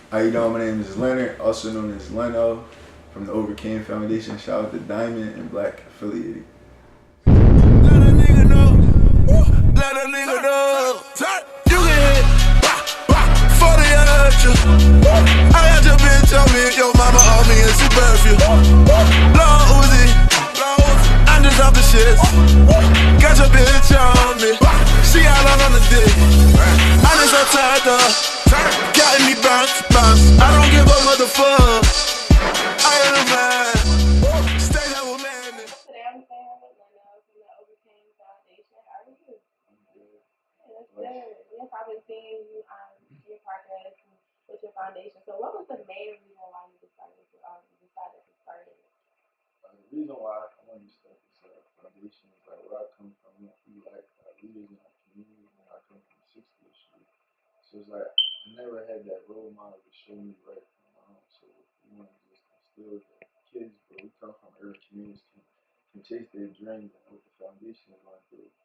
How you doing? My name is Leonard, also known as Leno, from the Overcame Foundation. Shout out to Dymond and Black affiliated. Let a nigga know. Let a nigga know. You can hit 40 and I hurt you. I got your bitch on me, your mama on me, and she perfume. Long Uzi, I'm just off the shit. Got your bitch on me, she all on the dick. I just so tired up, got me bounce. I don't give a motherfucker. I am a man. Stay there with man. Today I'm staying with Leno from the Overcame Foundation. How are you? Yeah, that's good. Yes, I've been seeing you your progress with your foundation. So what was the main reason why you decided to start it? The reason why I wanted to start this foundation is like where I come from. We like leaders in our community. I come from 60th Street, so it's like I never had that role model to show me right from wrong. So we want to just instill that kids where we come from, urban communities can chase their dreams, and what the foundation is going to do is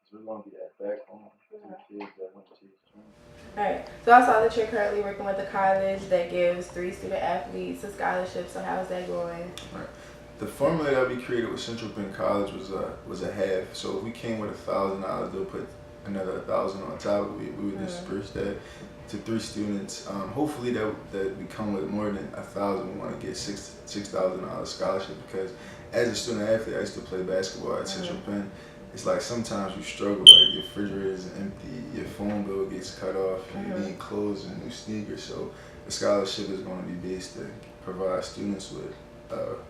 we're going to be that backbone to the kids that want to chase dreams. Alright, so I saw that you're currently working with a college that gives 3 student athletes a scholarship. So how is that going? Right. The formula that we created with Central Penn College was a half. So if we came with $1,000, they'll put another $1,000 on top. We would disperse that to 3 students. Hopefully that we come with more than 1,000. We want to get $6,000 scholarship because as a student athlete, I used to play basketball at Central Penn. It's like sometimes you struggle, like your refrigerator is empty, your phone bill gets cut off, you need clothes and new sneakers. So the scholarship is going to be based to provide students with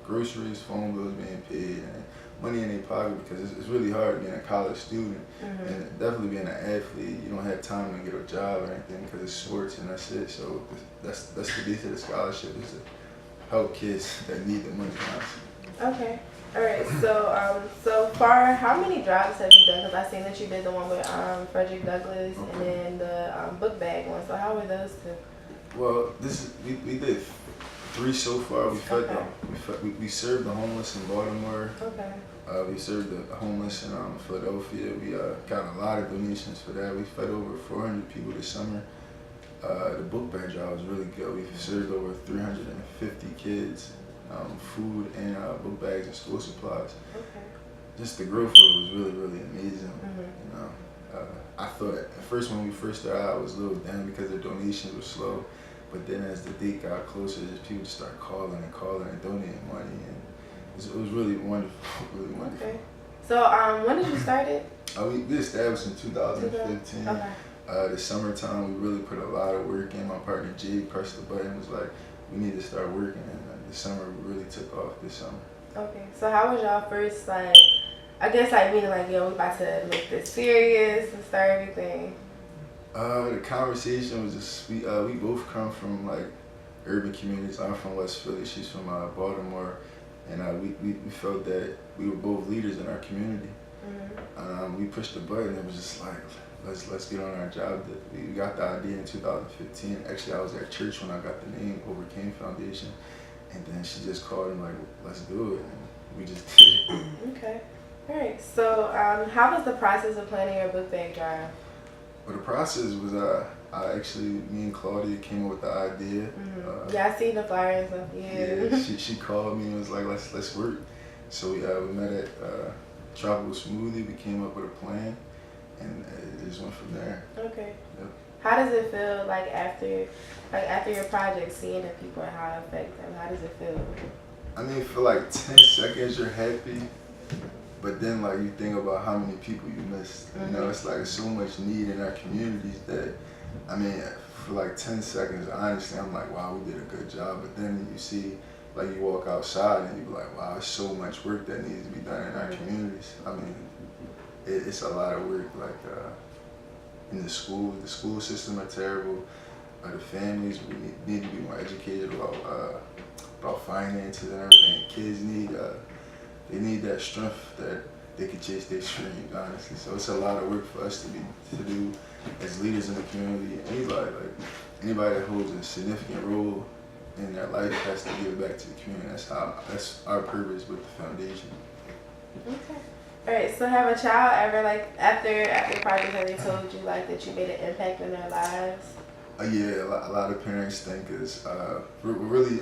groceries, phone bills being paid, and money in their pocket because it's really hard being a college student and definitely being an athlete. You don't have time to get a job or anything because it's sports and that's it. So that's the base of the scholarship is to help kids that need the money. Okay. All right. So far, how many drives have you done? Because I seen that you did the one with Frederick Douglass and then the book bag one. So how were those 2? Well, we did 3 so far. We served the homeless in Baltimore. Okay. We served the homeless in Philadelphia. We got a lot of donations for that. We fed over 400 people this summer. The book bag job was really good. We served over 350 kids. Food and book bags and school supplies. Okay. Just the growth of it was really, really amazing. You know, I thought at first when we first started out, I was a little down because the donations were slow. But then as the date got closer, just people just started calling and donating money, and it was really wonderful, really wonderful. Okay. So when did you start it? We established in 2015. Okay. The summertime, we really put a lot of work in. My partner Jade pressed the button, was like, we need to start working, and the summer really took off this summer. Okay. So how was y'all first, like, I guess like meaning like, yo, we about to make this serious and start everything? The conversation was just, we both come from like urban communities. I'm from West Philly, she's from Baltimore, and we felt that we were both leaders in our community. We pushed the button. It was just like, let's get on our job. We got the idea in 2015. Actually, I was at church when I got the name Overcame Foundation, and then she just called and like, let's do it, and we just did it. Okay. All right. So how was the process of planning your book bag drive? Well, the process was me and Claudia came up with the idea. Yeah, I seen the flyers and stuff. Yeah, she called me and was like, let's work. So we met at Tropical Smoothie. We came up with a plan, and it just went from there. Okay. Yep. How does it feel like after your project, seeing the people and how it affects them? How does it feel? I mean, for like 10 seconds you're happy, but then like you think about how many people you missed. You know, it's like so much need in our communities that, I mean, for like 10 seconds, honestly, I'm like, wow, we did a good job. But then you see, like you walk outside and you be like, wow, there's so much work that needs to be done in our communities. I mean, it's a lot of work. Like in the school system are terrible. The families, we need to be more educated about finances and everything. Kids need that strength that they can chase their dreams, honestly. So it's a lot of work for us to do as leaders in the community. Anybody that holds a significant role in their life has to give back to the community. That's our purpose with the foundation. Okay. All right. So have a child ever, like, after project, have they told you like that you made an impact in their lives? Yeah, a lot of parents think is what really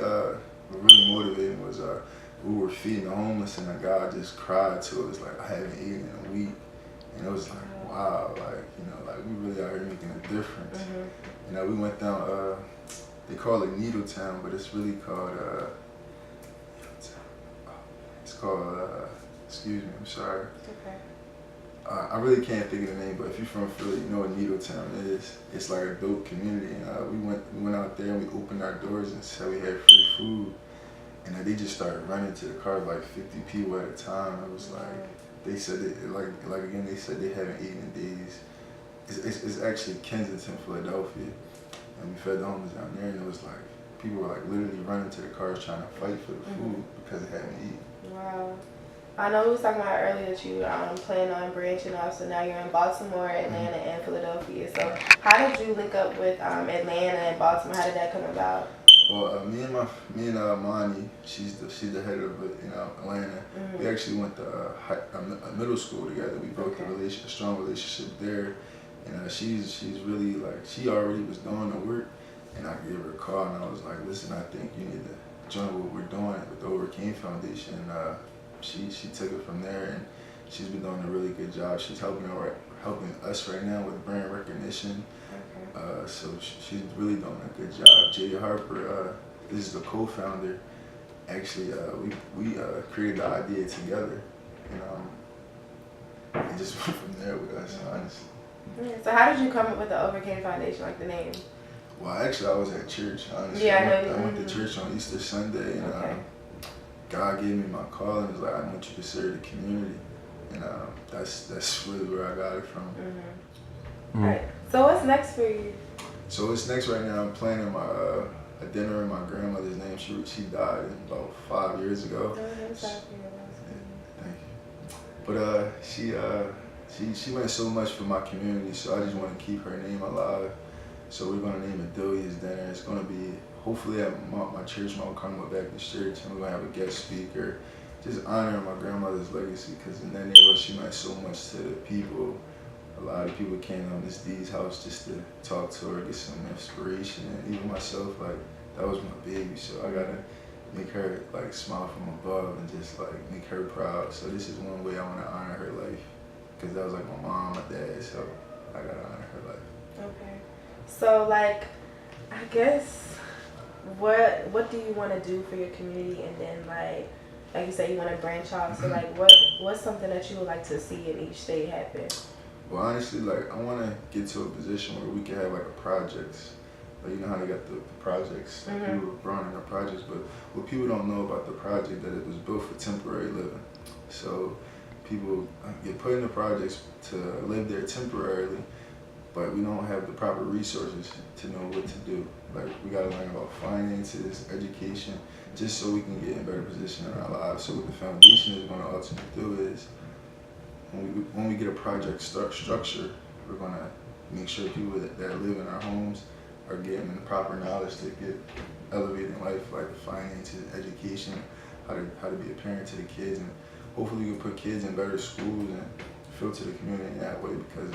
motivating was we were feeding the homeless and a guy just cried to us like, I haven't eaten in a week, and it was like, wow, like like we really out here making a difference. We went down they call it Needle Town, but it's really called it's called excuse me, I'm sorry. Okay. I really can't think of the name, but if you're from Philly, you know what Needle Town is. It's like a dope community, and we went out there and we opened our doors and said we had free food, and they just started running to the car like 50 people at a time. It was like they said again they said they haven't eaten in days. It's actually Kensington, Philadelphia, and we fed the homeless down there, and it was like people were like literally running to the cars trying to fight for the food because they hadn't eaten. Wow. I know we was talking about earlier that you plan on branching off, so now you're in Baltimore, Atlanta, and Philadelphia. So how did you link up with Atlanta and Baltimore? How did that come about? Well, me and Mani, she's the head of Atlanta. We actually went to a middle school together. We built a strong relationship there, and she's really like she already was doing the work, and I gave her a call and I was like, listen, I think you need to join what we're doing with the Overcame Foundation. She took it from there, and she's been doing a really good job. She's helping us right now with brand recognition. So she's really doing a good job. Jade Harper, this is the co-founder. Actually, we created the idea together, and it just went from there with us, honestly. So how did you come up with the Overcame Foundation, like the name? Well, actually, I was at church, honestly. Yeah, I went to church on Easter Sunday, and God gave me my call and was like, I want you to serve the community. And that's really where I got it from. Right. So what's next for you? So what's next right now, I'm planning a dinner in my grandmother's name. She died about 5 years ago. Thank you. But she went so much for my community, so I just want to keep her name alive. So we're going to name it Delia's Dinner. It's going to be hopefully at my church, Mount Carmel Baptist Church, and we're going to have a guest speaker, just honoring my grandmother's legacy, because in that neighborhood she meant so much to the people. A lot of people came to Miss D's house just to talk to her, get some inspiration, and even myself, like, that was my baby, so I gotta make her like smile from above and just like make her proud. So this is one way I want to honor her life, because that was like my mom, my dad, so I gotta honor her life. Okay. So like, I guess, what do you want to do for your community, and then like you said, you want to branch off. So like, what's something that you would like to see in each state happen? Well, honestly, like I want to get to a position where we can have like a projects. Like, you know how they got the projects, people were brought in the projects, but what people don't know about the project, that it was built for temporary living. So people get put in the projects to live there temporarily, but we don't have the proper resources to know what to do. Like, we gotta learn about finances, education, just so we can get in a better position in our lives. So what the foundation is gonna ultimately do is, when we get a project structure, we're gonna make sure people that live in our homes are getting the proper knowledge to get elevated in life, like finances, education, how to be a parent to the kids, and hopefully we can put kids in better schools and filter the community in that way. Because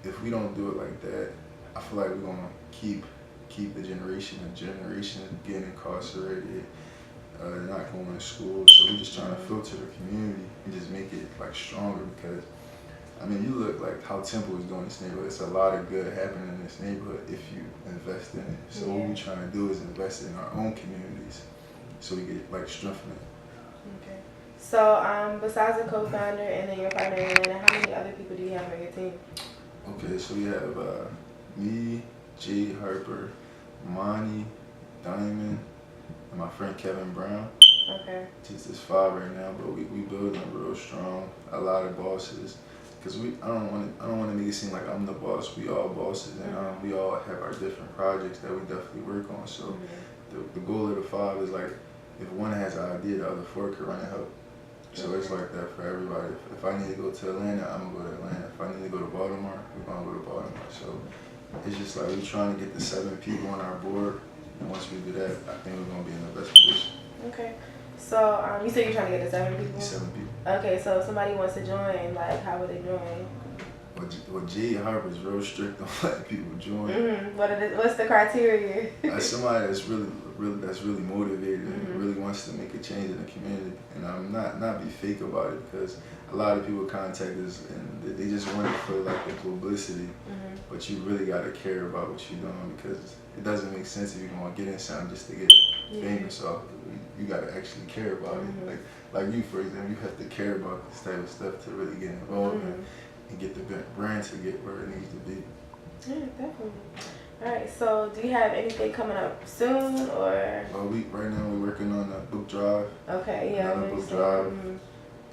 if we don't do it like that, I feel like we're gonna keep the generation getting incarcerated, not going to school. So we're just trying to filter the community and just make it like stronger, because I mean, you look like how Temple is doing in this neighborhood. It's a lot of good happening in this neighborhood if you invest in it. So what we're trying to do is invest in our own communities, so we get like strengthened. Okay. So besides the co-founder and then your partner in Atlanta, how many other people do you have on your team? Okay, so we have me, Jade Harper, Mani, Dymond, and my friend Kevin Brown. Okay. Just this 5 right now, but we building real strong. A lot of bosses, because I don't want to make it seem like I'm the boss. We all bosses, and we all have our different projects that we definitely work on. So the goal of the 5 is like, if one has an idea, the other 4 can run and help. So it's like that for everybody. If I need to go to Atlanta, I'm gonna go to Atlanta. If I need to go to Baltimore, we're gonna go to Baltimore. So it's just like we're trying to get the 7 people on our board, and once we do that, I think we're gonna be in the best position. Okay. So you said you're trying to get to 7 people? 7 people. Okay, so if somebody wants to join, like, how would they join? Well, Jade Harper is real strict on letting people join. What's the criteria? Somebody that's really motivated and really wants to make a change in the community, and not be fake about it, because a lot of people contact us and they just want it for like the publicity, but you really gotta care about what you're doing, because it doesn't make sense if you want to get in something just to get famous off. You gotta actually care about it. Like you, for example, you have to care about this type of stuff to really get involved and get the brand to get where it needs to be. Yeah, definitely. All right, so do you have anything coming up soon, or? Well, right now we're working on a book drive. Okay, yeah. On a book drive,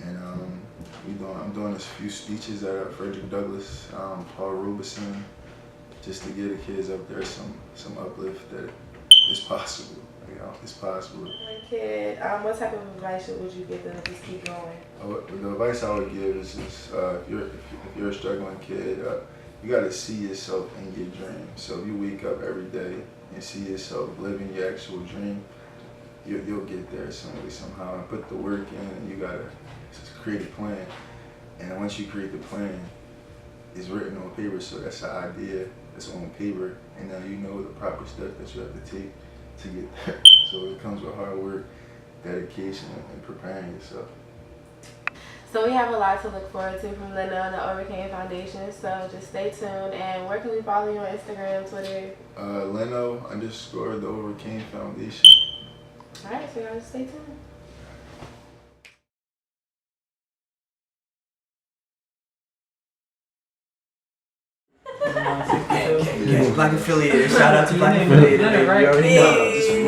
and I'm doing a few speeches at Frederick Douglass, Paul Robeson, just to give the kids up there some uplift that it's possible. You know, it's possible. Kid, what type of advice would you give them to just keep going? The advice I would give is just if you're a struggling kid, you got to see yourself in your dream. So if you wake up every day and see yourself living your actual dream, you'll get there some way, somehow. And put the work in, and you got to just create a plan. And once you create the plan, it's written on paper, so that's the idea that's on paper, and now you know the proper steps that you have to take to get there. So it comes with hard work, dedication, and preparing yourself. So we have a lot to look forward to from Leonard and the Overcame Foundation, so just stay tuned. And where can we follow you on Instagram, Twitter? Leno_the Overcame Foundation. All right, so y'all just stay tuned. Black affiliator. Shout out to Black affiliator. You already know.